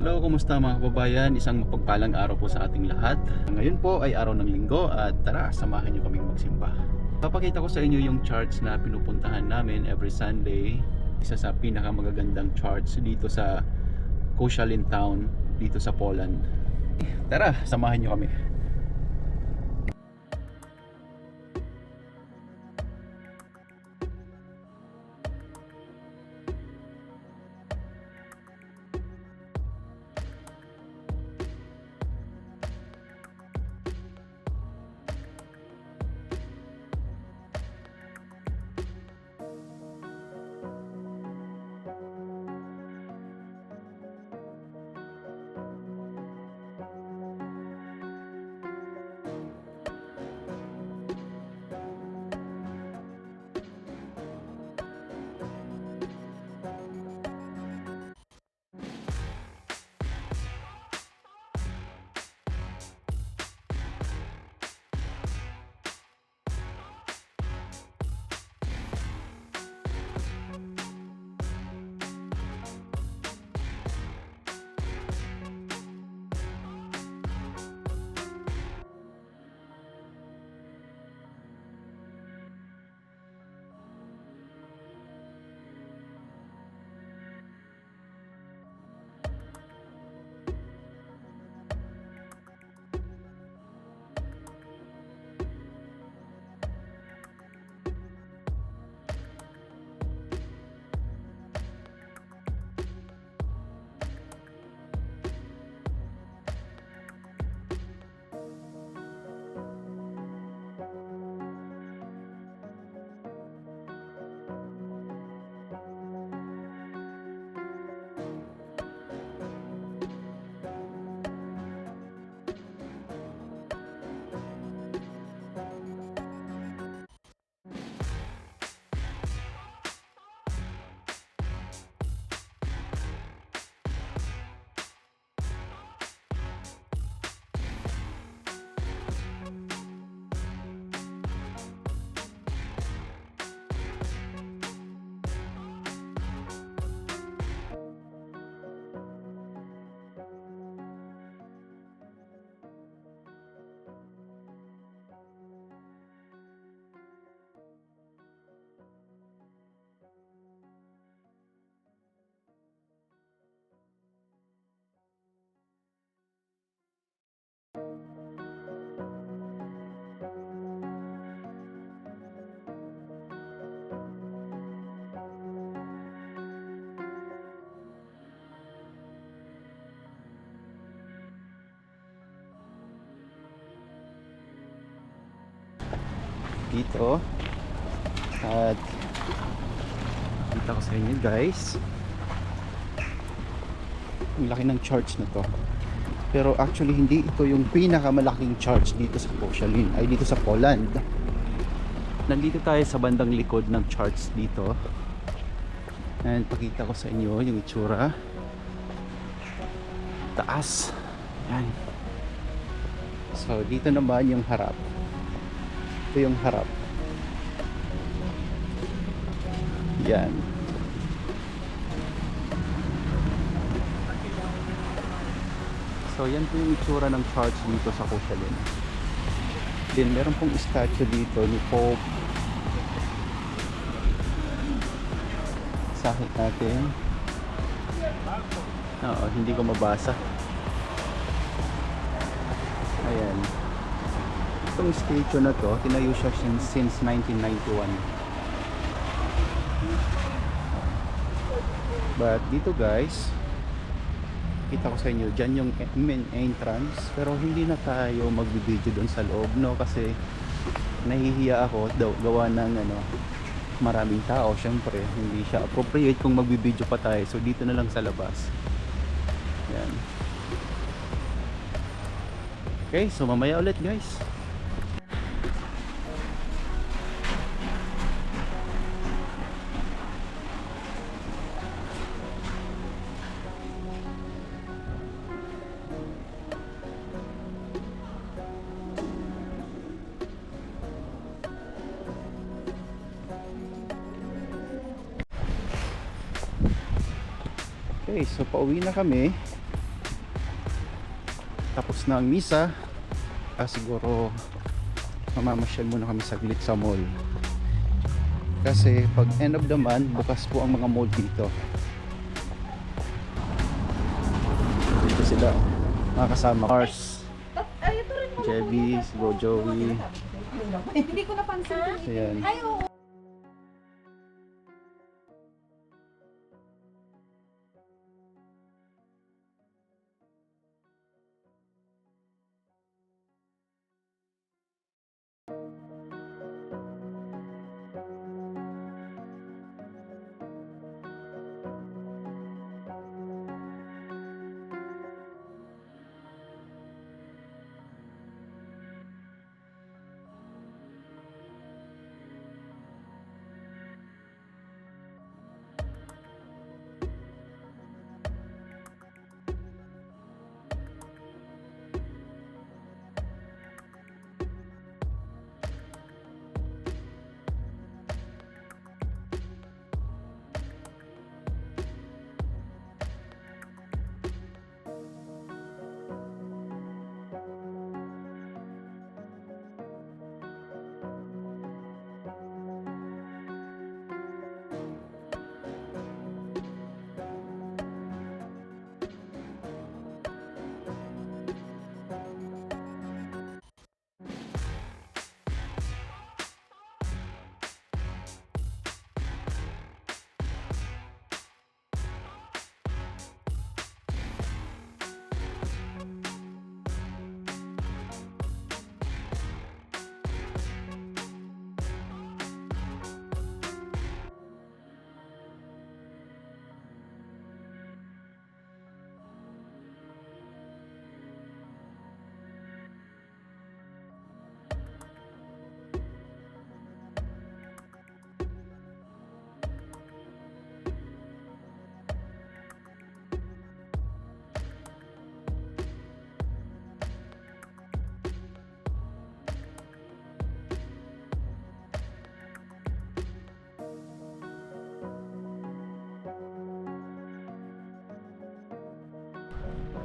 Hello, kumusta mga kababayan? Isang mapagpalang araw po sa ating lahat. Ngayon po ay araw ng linggo at tara, samahan niyo kaming magsimba. Papakita ko sa inyo yung church na pinupuntahan namin every Sunday. Isa sa pinakamagagandang church dito sa Koszalin Town, dito sa Poland. Tara, samahan niyo kami. Dito at kita ko sa inyo guys, ang laki ng church na to, pero actually hindi ito yung pinakamalaking church dito sa Koszalin, ay dito sa Poland. Nandito tayo sa bandang likod ng church dito and pakita ko sa inyo yung itsura taas. Yan. So dito naman yung harap. Ito yung harap. Yan. So yan po yung itsura ng church dito sa Koszalin. Then meron pong statue dito ni Pope. Sakit natin. Oo, hindi ko mabasa. Ayan. Itong statue na to, tinayo siya since 1991. But dito guys, kita ko sa inyo, dyan yung main entrance. Pero hindi na tayo magbibideo doon sa loob, no? Kasi nahihiya ako daw, gawa ng maraming tao. Syempre, hindi siya appropriate kung magbibideo pa tayo. So dito na lang sa labas. Yan. Okay, so mamaya ulit guys. Okay, so pauwi na kami. tapos na ang misa, siguro mamamasyal muna kami saglit sa mall. Kasi pag end of the month, bukas po ang mga mall dito. Dito sila, mga kasama. Mars, Jebby, si Bro Joey. Hindi ko napansin. So yan. Ay, oo.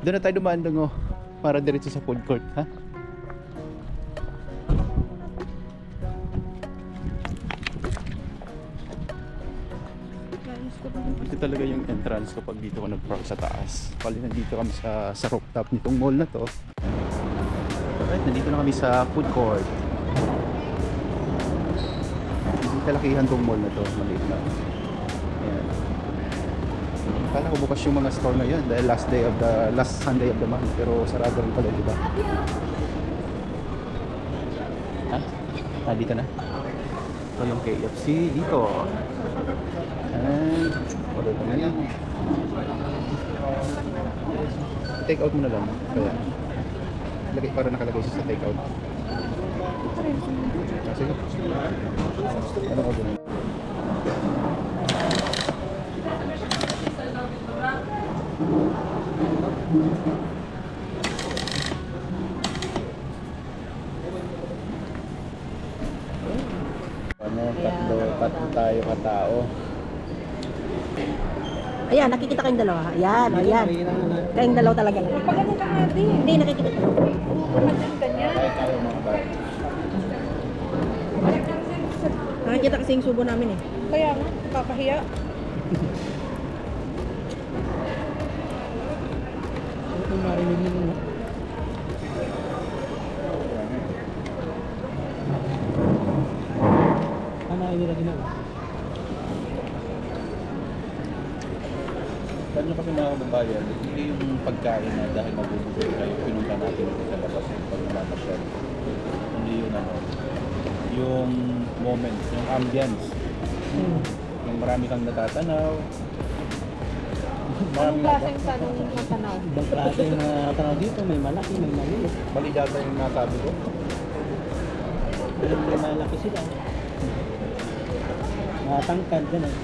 Doon na tayo dumaan Dungo, para diretso sa food court, ha? Ito talaga yung entrance kapag dito ko nag-park sa taas. Pali nandito kami sa rooftop nitong mall na to. Alright, nandito na kami sa food court. Hindi kalakihan tong mall na to, maliit lang. Ayan. Kala ko bukas yung mga store ngayon dahil last Sunday of the month, pero sarado rin pala, di ba? Ha? Ah, dito na. Ito yung KFC dito. And order ko na yan. Take out mo na lang. Kaya lagay para nakalagay siya sa take out. Sige. Anong order na? Tatlo tayo katao. Ayan, nakikita kayong dalawa. Ayan, ayan. Kayong dalawa talaga. Pag ano ka nga din. Hindi, nakikita ko. Ganyan. Tayo mga bata. Nakikita kasi yung subo namin eh. Kaya nga, kakahiya. Ito marinig mo muna. Ano ay nila ginawa? Paano kasi mga kababayan, hindi yung pagkain na dahil mabubusog kayo, pinunta natin ito sa labas yung pagmamasyal. Hindi yung ano, yung moment, yung ambience. Yung marami kang natatanaw. Anong klaseng tanong matanaw? Ibang klase yung mga tanaw dito. May malaki, may maliit. Mali data yung nasabi ko. May malaki sila. Mga tangkad, gano'n.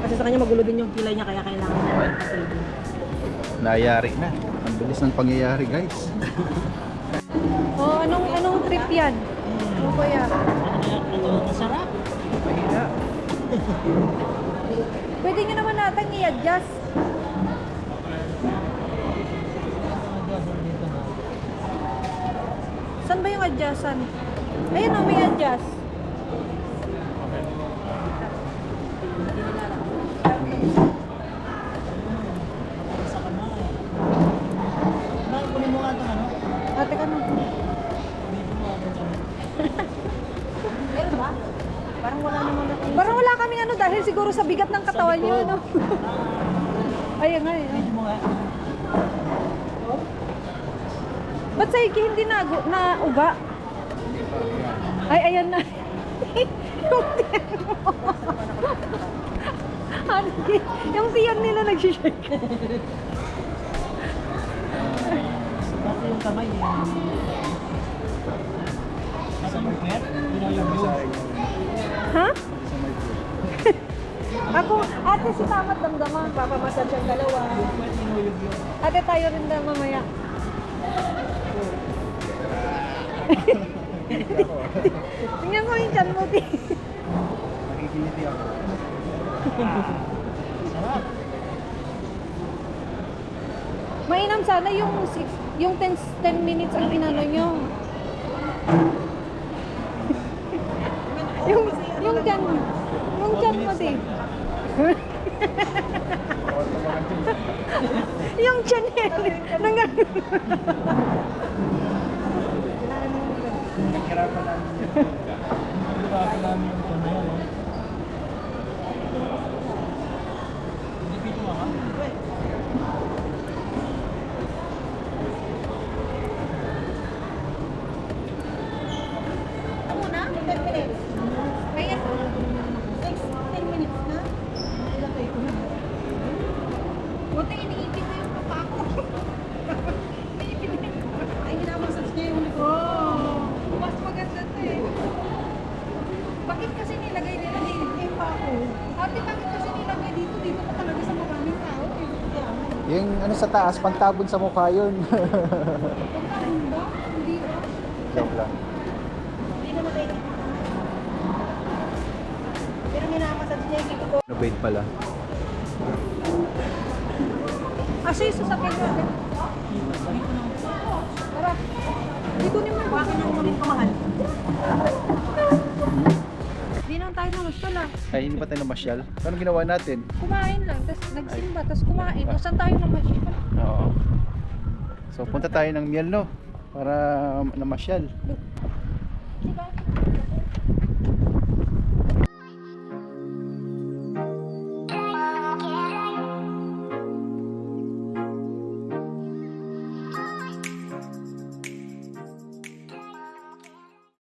Kasi sa kanya magulo din yung kilay niya kaya kailangan niya patigil. Nayari na. Ang bilis ng pangyayari guys. Oh, anong trip yan? Ano ba yan? Masarap. Mahina. Pwede nyo naman natin i-adjust. Saan ba yung adjustan? Ayun o, may adjust. Bakit kunin mo nga itong ano? Ate ka na. Meron ba? Parang wala naman ako. Parang wala kaming ano dahil siguro sa bigat ng katawan nyo, no? Ayun nga, eh. Medyo mo nga. Ba't sa iki hindi na uga? Ay, ayan na. Yung tiyan mo. Ano, yung tiyan nila nagsishake. Bakit yung kamay eh? Nasa yung pet? Yung Ha? Ako, ate si Tamat damdaman. Papamasal siyang dalawa. Ate tayo rin na mamaya. Tingnan ko yung chan mo, Ti. Nakikiliti ako. Sarap. Mainam sana yung 10 minutes ang inano nyo. yung chan mo, Ti. Yung chan niya. Naghirapan namin yun. Grabe namin yung kamay. Hindi pito mga. Muna, 10 minutes. Ayan. 10 minutes na. Buti iniipit na yung papa ko. Iniipit na yung papa ko. Ay, ginamassage niya yung ulo. Mas maganda to eh. Bakit kasi nilagay nila dito yung pa ako? Ate, bakit kasi nilagay dito? Dito pa talaga sa maraming tao eh. Yung ano sa taas, pantabon sa mukha yun. Pagkaroon ba? Hindi ba? Joke lang. Hindi naman tayo. Pero minamassage niya yung dito ko. Innovate pala. Kasi sasakyan natin. Tara. Dito naman. Bakit nang kunin ko mahal? Hindi naman tayo namasal ah. Ay, hindi pa tayo namasyal. Anong ginawa natin? Kumain lang, tapos nagsimba, tapos kumain. O saan tayo namasyal? Oo. So, punta tayo ng Mielno para namasyal.